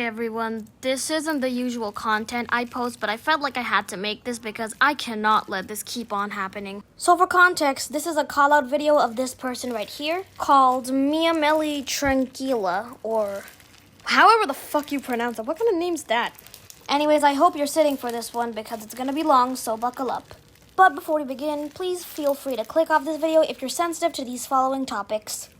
everyone, this isn't the usual content I post, but I felt like I had to make this because I cannot let this keep on happening. So for context, this is a call out video of this person right here called Mia Melly Tranquila, or however the fuck you pronounce it. What kind of name's that? Anyways, I hope you're sitting for this one because it's gonna be long, so buckle up. But before we begin, please feel free to click off this video if you're sensitive to these following topics.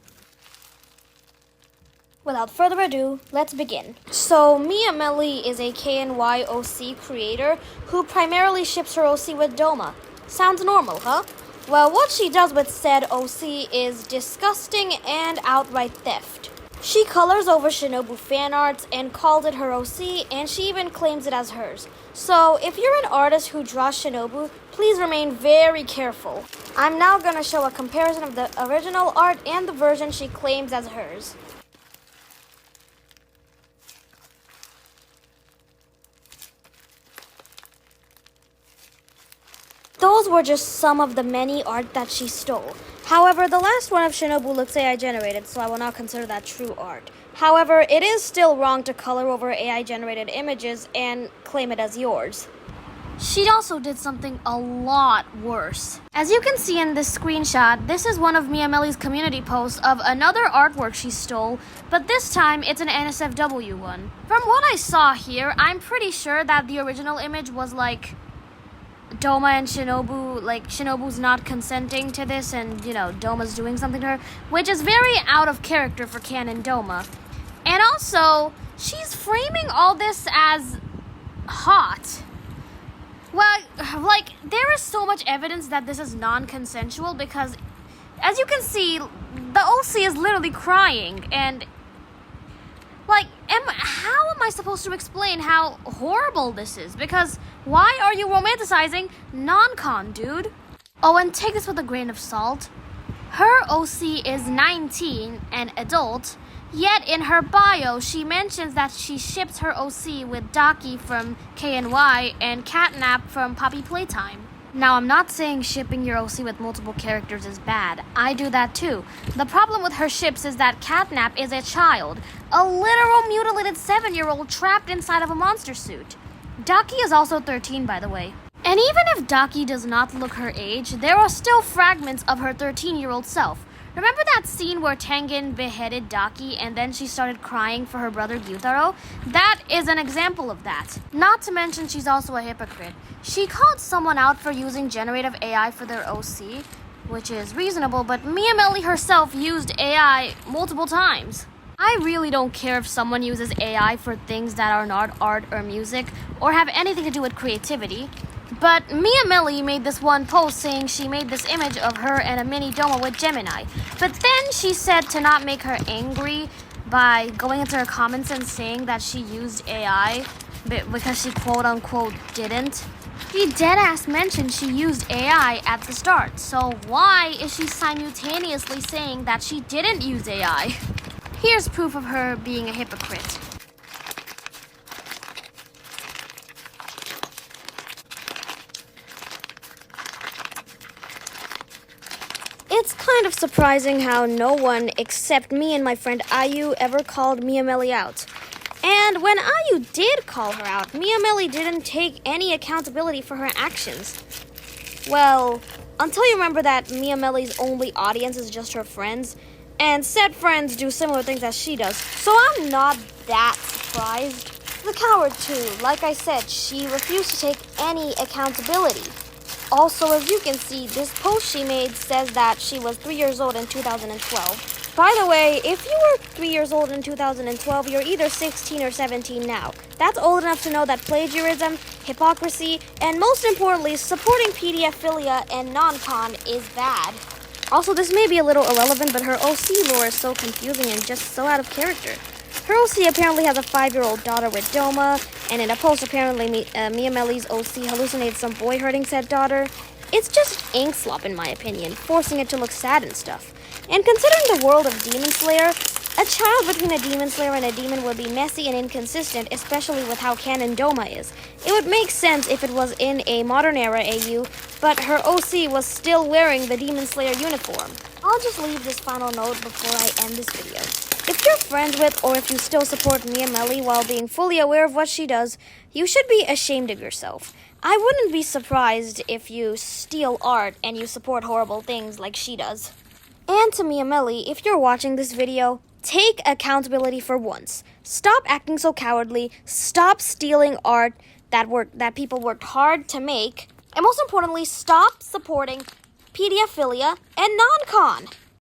Without further ado, let's begin. So, Mia Melly is a KNY OC creator who primarily ships her OC with Doma. Sounds normal, huh? Well, what she does with said OC is disgusting and outright theft. She colors over Shinobu fan arts and calls it her OC, and she even claims it as hers. So, if you're an artist who draws Shinobu, please remain very careful. I'm now gonna show a comparison of the original art and the version she claims as hers. Those were just some of the many art that she stole. However, the last one of Shinobu looks AI generated, so I will not consider that true art. However, it is still wrong to color over AI generated images and claim it as yours. She also did something a lot worse. As you can see in this screenshot, this is one of Mia Melly's community posts of another artwork she stole, but this time it's an NSFW one. From what I saw here, I'm pretty sure that the original image was like Doma and Shinobu, like Shinobu's not consenting to this and, Doma's doing something to her, which is very out of character for canon Doma. And also, she's framing all this as hot. Well, there is so much evidence that this is non-consensual because, as you can see, the OC is literally crying and how am I supposed to explain how horrible this is? Because why are you romanticizing non-con, dude? Oh, and take this with a grain of salt. Her OC is 19 and adult, yet in her bio she mentions that she ships her OC with Daki from KNY and Catnap from Poppy Playtime. Now, I'm not saying shipping your OC with multiple characters is bad. I do that too. The problem with her ships is that Catnap is a child, a literal mutilated 7-year-old trapped inside of a monster suit. Daki is also 13, by the way. And even if Daki does not look her age, there are still fragments of her 13-year-old self. Remember that scene where Tengen beheaded Daki and then she started crying for her brother Gyutaro? That is an example of that. Not to mention she's also a hypocrite. She called someone out for using generative AI for their OC, which is reasonable, but Mia Melly herself used AI multiple times. I really don't care if someone uses AI for things that are not art or music or have anything to do with creativity. But Mia Melly made this one post saying she made this image of her and a mini Doma with Gemini. But then she said to not make her angry by going into her comments and saying that she used AI because she quote-unquote didn't. She deadass mentioned she used AI at the start, so why is she simultaneously saying that she didn't use AI? Here's proof of her being a hypocrite. It's kind of surprising how no one except me and my friend Ayu ever called Mia Melly out. And when Ayu did call her out, Mia Melly didn't take any accountability for her actions. Well, until you remember that Mia Melly's only audience is just her friends, and said friends do similar things as she does, so I'm not that surprised. The coward too, like I said, she refused to take any accountability. Also, as you can see, this post she made says that she was 3 years old in 2012. By the way, if you were 3 years old in 2012, you're either 16 or 17 now. That's old enough to know that plagiarism, hypocrisy, and most importantly, supporting pedophilia and non-con is bad. Also, this may be a little irrelevant, but her OC lore is so confusing and just so out of character. Her OC apparently has a 5-year-old daughter with Doma, and in a post apparently Mia Melly's OC hallucinates some boy hurting said daughter. It's just ink slop in my opinion, forcing it to look sad and stuff. And considering the world of Demon Slayer, a child between a Demon Slayer and a demon would be messy and inconsistent, especially with how canon Doma is. It would make sense if it was in a modern era AU, but her OC was still wearing the Demon Slayer uniform. I'll just leave this final note before I end this video. If you're friends with or if you still support Mia Melly while being fully aware of what she does, you should be ashamed of yourself. I wouldn't be surprised if you steal art and you support horrible things like she does. And to Mia Melly, if you're watching this video, take accountability for once. Stop acting so cowardly. Stop stealing art that people worked hard to make. And most importantly, stop supporting pedophilia and non-con.